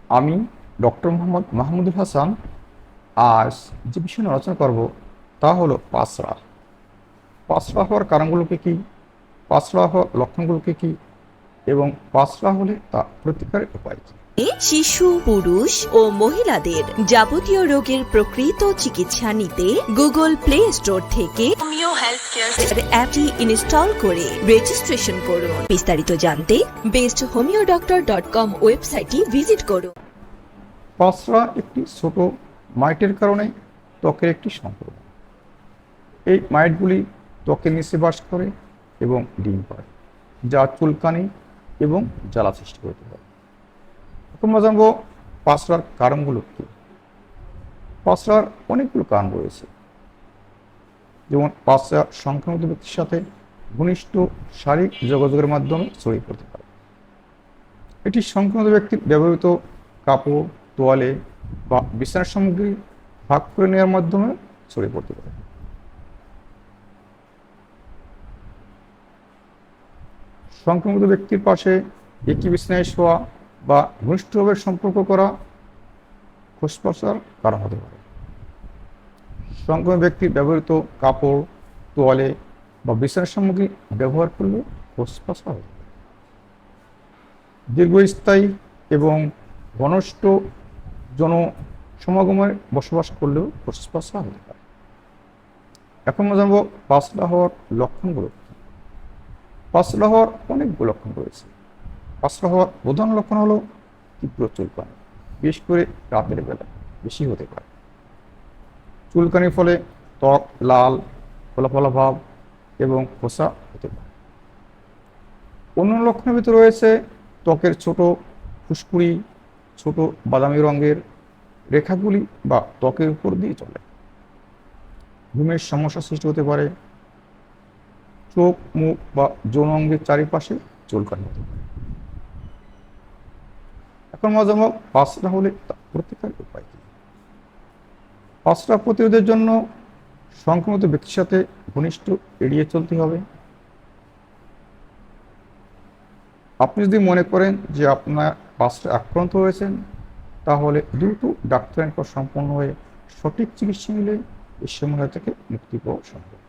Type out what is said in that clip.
আমি ডক্টর মোহাম্মদ মাহমুদুল হাসান আজ যে বিষয় নিয়ে আলোচনা করব তা হলো পাসরা। পাসরা হওয়ার কারণগুলোকে কী, পাসরা হওয়ার লক্ষণগুলোকে কী এবং পাসরা হলে তা প্রতিকারের উপায় কী। শিশু, পুরুষ ও মহিলাদের যাবতীয় রোগের প্রকৃত চিকিৎসা নিতে গুগল প্লে স্টোর থেকে হোমিও হেলথ কেয়ার অ্যাপটি ইনস্টল করে রেজিস্ট্রেশন করুন। বিস্তারিত জানতে besthomeodoctor.com ওয়েবসাইটটি ভিজিট করুন। পাসরা একটি ছোট মাইটের কারণে ত্বকের একটি সংক্রমণ। এই মাইটগুলি ত্বকের নিচে বাস করে এবং ডিম পাড়ে, যা চুলকানি এবং জ্বালা সৃষ্টি করতে পারে। এখন আমরা জানবো পাসরার কারণগুলো কী। পাসরার অনেকগুলো কারণ রয়েছে, যেমন পাসরা সংক্রমিত ব্যক্তির সাথে ঘনিষ্ঠ শারীরিক যোগাযোগের মাধ্যমে ছড়িয়ে পড়তে পারে। এটি সংক্রমিত ব্যক্তির ব্যবহৃত কাপড়, তোয়ালে বা বিছানার সামগ্রী ভাগ করে নেওয়ার মাধ্যমে ছড়িয়ে পড়তে পারে। সংক্রমিত ব্যক্তির পাশে একই বিছানায় শোয়া বা ঘনিষ্ঠভাবে সম্পর্ক করা খোসপাসার কারণ হতে পারে। সংক্রমিত ব্যক্তির ব্যবহৃত কাপড়, তোয়ালে বা বিছানার সামগ্রী ব্যবহার করলে খোসপাসা হতে পারে। দীর্ঘস্থায়ী এবং ঘনষ্ঠ জনসমাগমে বসবাস করলেও খোসপাসা হতে পারে। এখন আমরা জানবো পাসরা হওয়ার লক্ষণগুলো। পাসরা হওয়ার অনেকগুলো লক্ষণ রয়েছে। পাসরা হওয়ার প্রধান লক্ষণ হলো তীব্র চুলকানি, বিশেষ করে রাতের বেলা বেশি হতে পারে। চুলকানির ফলে ত্বক লাল, ফোলা ভাব এবং খোসা হতে পারে। অন্য লক্ষণের ভিতরে রয়েছে ত্বকের ছোট ফুসকুড়ি, ছোট বাদামি রঙের রেখাগুলি বা ত্বকের উপর দিয়ে চলে। ঘুমের সমস্যা সৃষ্টি হতে পারে। চোখ, মুখ বা যৌন অঙ্গের চারিপাশে চুলকানি হতে পারে। এখন মজা পাসরা হলে তা প্রতিকারের উপায় কী। পাসরা প্রতিরোধের জন্য সংক্রমিত ব্যক্তির সাথে ঘনিষ্ঠ এড়িয়ে চলতে হবে। আপনি যদি মনে করেন যে আপনার পাসরা আক্রান্ত হয়েছেন, তাহলে দ্রুত ডাক্তারের পর সম্পন্ন হয়ে সঠিক চিকিৎসা নিলে এই সমস্যা থেকে মুক্তি পাওয়া সম্ভব।